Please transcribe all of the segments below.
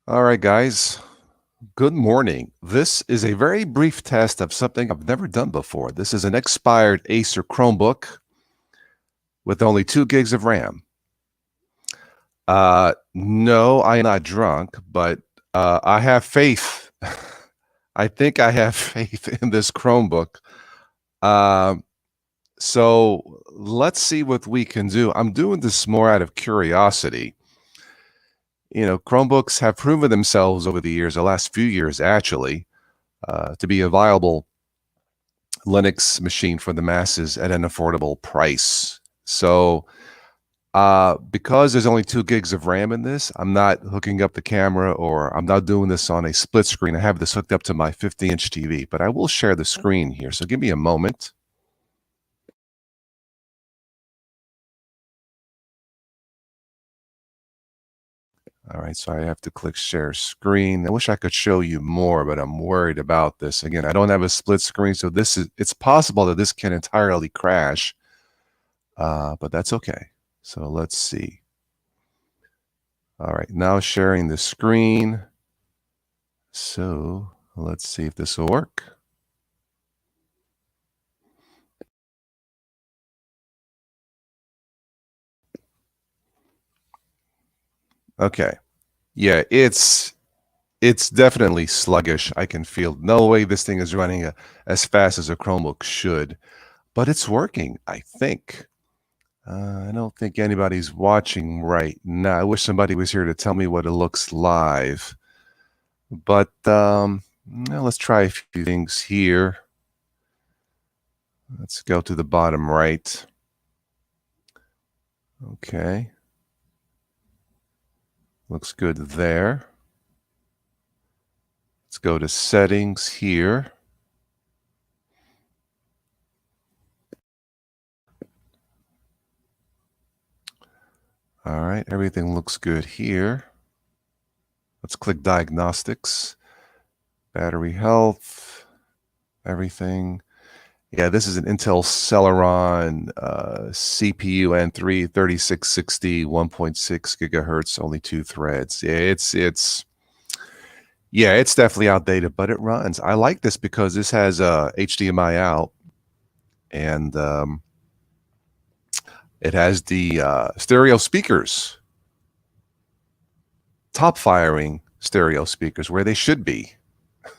All right, guys. Good morning. This is a very brief test of something I've never done before. This is an expired Acer Chromebook with only 2 gigs of RAM. No, I am not drunk, but I have faith. I think I have faith in this Chromebook. Um, so let's see what we can do. I'm doing this more out of curiosity. Chromebooks have proven themselves over the years, the last few years actually, to be a viable Linux machine for the masses at an affordable price. So, because there's only 2 gigs of RAM in this, I'm not hooking up the camera or I'm not doing this on a split screen. I have this hooked up to my 50-inch TV, but I will share the screen here. So give me a moment. All right, so I have to click share screen. I wish I could show you more, but I'm worried about this. Again, I don't have a split screen, so it's possible that this can entirely crash, but that's okay. So let's see. All right, now sharing the screen. So let's see if this will work. Okay. Yeah, it's definitely sluggish. I can feel no way this thing is running as fast as a Chromebook should, but it's working, I think. I don't think anybody's watching right now. I wish somebody was here to tell me what it looks live. But now let's try a few things here. Let's go to the bottom right. Okay. Looks good there. Let's go to settings here. All right, everything looks good here. Let's click diagnostics, battery health, everything. Yeah, this is an Intel Celeron CPU N3 3660 1.6 gigahertz, only 2 threads. Yeah, it's definitely outdated, but it runs. I like this because this has HDMI out, and it has the stereo speakers, top firing stereo speakers where they should be,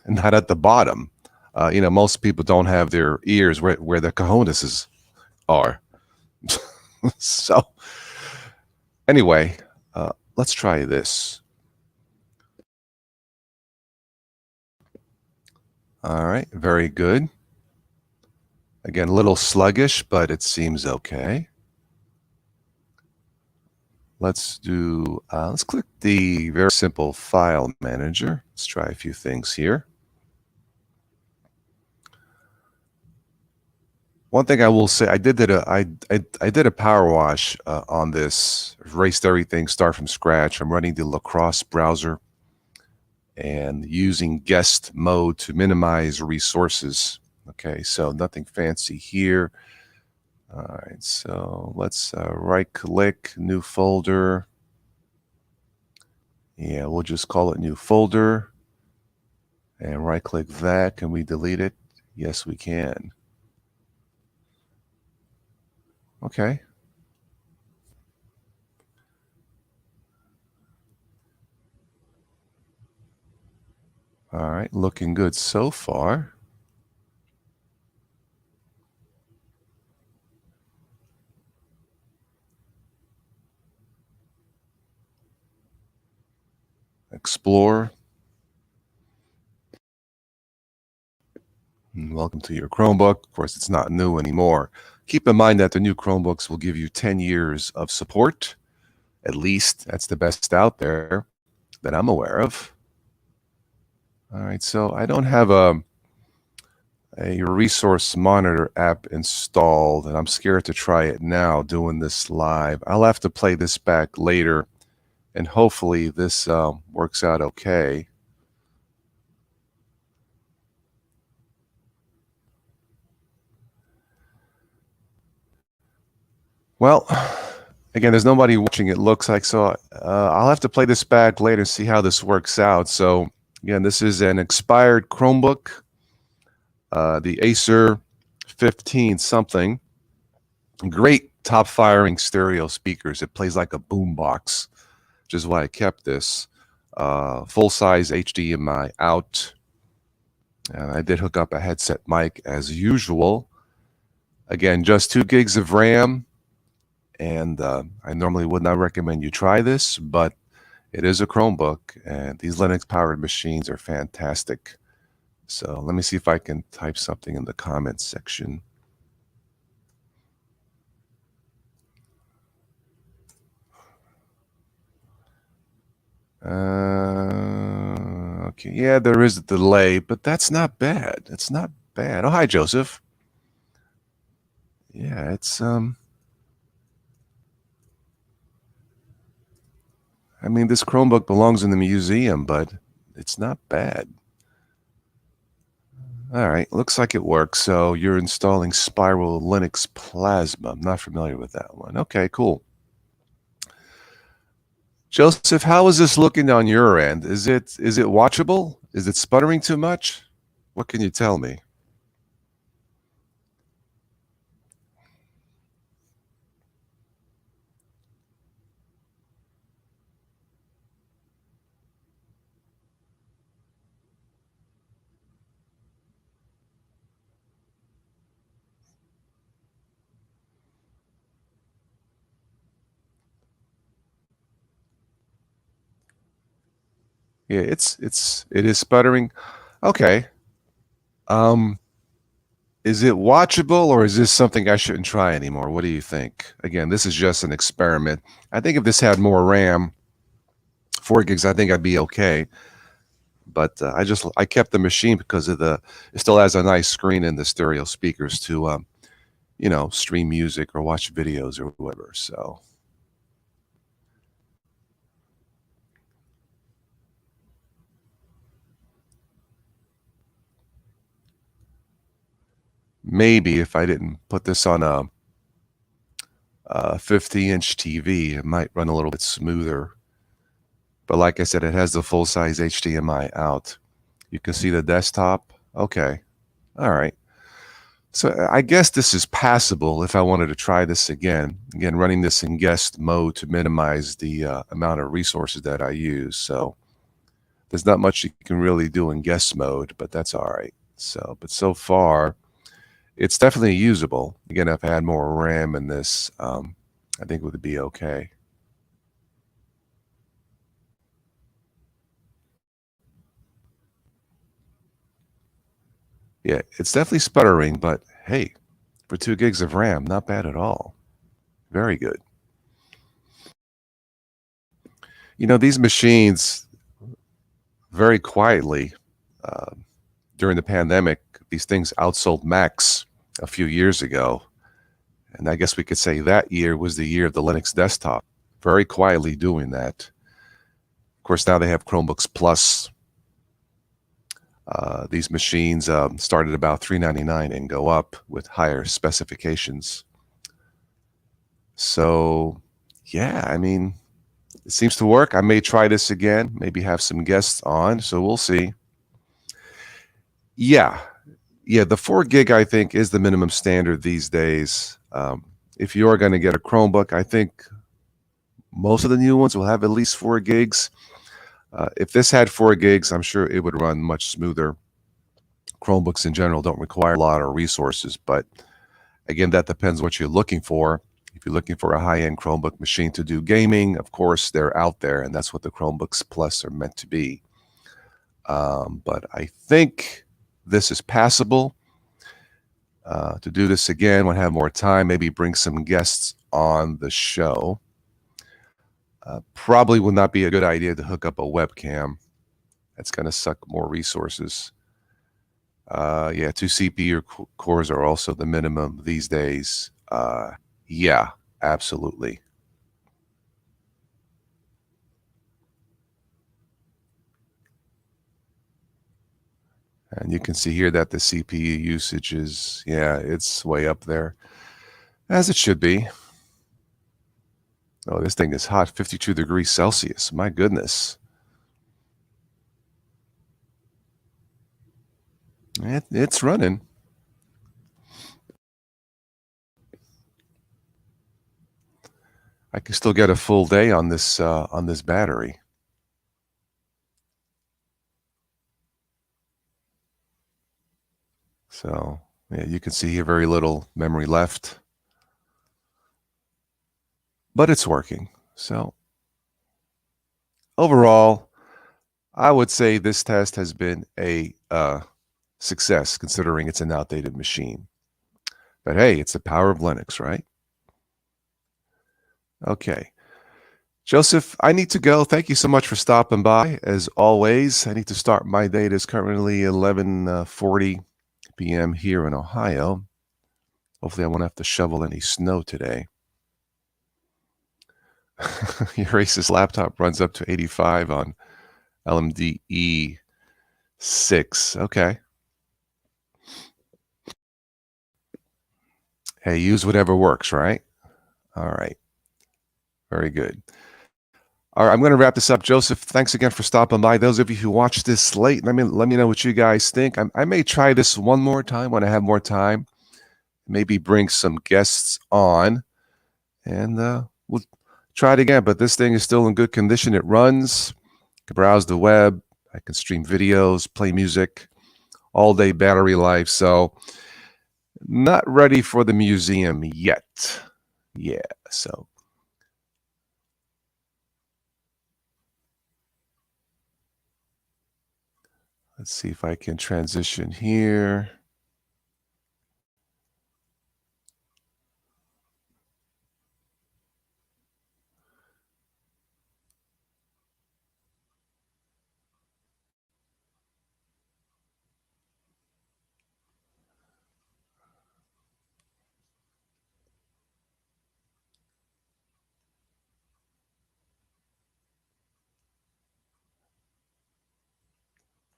and not at the bottom. Most people don't have their ears where the cojones are. So anyway, let's try this. All right, very good. Again, a little sluggish, but it seems okay. Let's click the very simple file manager. Let's try a few things here. One thing I will say, I did a power wash on this, erased everything, start from scratch. I'm running the Lacrosse browser and using guest mode to minimize resources. Okay, so nothing fancy here. All right, so let's right click, new folder. Yeah, we'll just call it new folder and right click that. Can we delete it? Yes, we can. Okay. All right, looking good so far. Explore. Welcome to your Chromebook. Of course, it's not new anymore. Keep in mind that the new Chromebooks will give you 10 years of support. At least that's the best out there that I'm aware of. All right, so I don't have a resource monitor app installed, and I'm scared to try it now doing this live. I'll have to play this back later, and hopefully this works out okay. Well, Again, there's nobody watching, it looks like, so I'll have to play this back later and see how this works out. So again, this is an expired Chromebook, the Acer 15 something. Great top firing stereo speakers. It plays like a boombox, which is why I kept this. Full size HDMI out. And I did hook up a headset mic as usual. Again, just 2 gigs of RAM. And I normally would not recommend you try this, but it is a Chromebook, and these Linux-powered machines are fantastic. So let me see if I can type something in the comments section. Okay, yeah, there is a delay, but that's not bad. It's not bad. Oh, hi, Joseph. Yeah, it's I mean, this Chromebook belongs in the museum, but it's not bad. All right, looks like it works. So you're installing Spiral Linux Plasma. I'm not familiar with that one. Okay, cool. Joseph, how is this looking on your end? Is it watchable? Is it sputtering too much? What can you tell me? Yeah, it is sputtering. Okay. Is it watchable, or is this something I shouldn't try anymore? What do you think? Again, this is just an experiment. I think if this had more RAM, 4 gigs, I think I'd be okay. But I kept the machine because of it still has a nice screen and the stereo speakers to stream music or watch videos or whatever. So maybe if I didn't put this on a 50-inch TV, it might run a little bit smoother. But like I said, it has the full-size HDMI out. You can see the desktop. Okay. All right. So I guess this is passable if I wanted to try this again. Again, running this in guest mode to minimize the amount of resources that I use. So there's not much you can really do in guest mode, but that's all right. So, but so far, it's definitely usable. Again, if I had more RAM in this, I think it would be okay. Yeah, it's definitely sputtering, but hey, for 2 gigs of RAM, not bad at all. Very good. You know, these machines, very quietly, uh, during the pandemic, these things outsold Macs a few years ago. And I guess we could say that year was the year of the Linux desktop, very quietly doing that. Of course, now they have Chromebooks Plus. These machines start at about $399 and go up with higher specifications. So, yeah, I mean, it seems to work. I may try this again, maybe have some guests on, so we'll see. Yeah, the 4 gig, I think, is the minimum standard these days. If you're going to get a Chromebook, I think most of the new ones will have at least 4 gigs. If this had 4 gigs, I'm sure it would run much smoother. Chromebooks in general don't require a lot of resources, but again, that depends what you're looking for. If you're looking for a high-end Chromebook machine to do gaming, of course, they're out there, and that's what the Chromebooks Plus are meant to be. But I think this is passable. To do this again, when I have more time, maybe bring some guests on the show. Probably would not be a good idea to hook up a webcam. That's going to suck more resources. Yeah, 2 CPU cores are also the minimum these days. Yeah, absolutely. And you can see here that the CPU usage is, yeah, it's way up there, as it should be. Oh, this thing is hot, 52 degrees Celsius. My goodness. It's running. I can still get a full day on this battery. So yeah, you can see here very little memory left, but it's working. So overall, I would say this test has been a success considering it's an outdated machine. But hey, it's the power of Linux, right? Okay. Joseph, I need to go. Thank you so much for stopping by. As always, I need to start my day. It is currently 11:40 p.m. here in Ohio. Hopefully, I won't have to shovel any snow today. Your Asus laptop runs up to 85 on LMDE 6. Okay. Hey, use whatever works, right? All right. Very good. All right, I'm going to wrap this up. Joseph, thanks again for stopping by. Those of you who watched this late, let me know what you guys think. I may try this one more time when I have more time. Maybe bring some guests on, and we'll try it again. But this thing is still in good condition. It runs. I can browse the web. I can stream videos, play music, all day battery life. So not ready for the museum yet. Yeah, so let's see if I can transition here.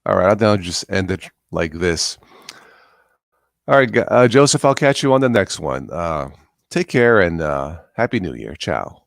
All right, I'll just end it like this. All right, Joseph, I'll catch you on the next one. Take care and Happy New Year. Ciao.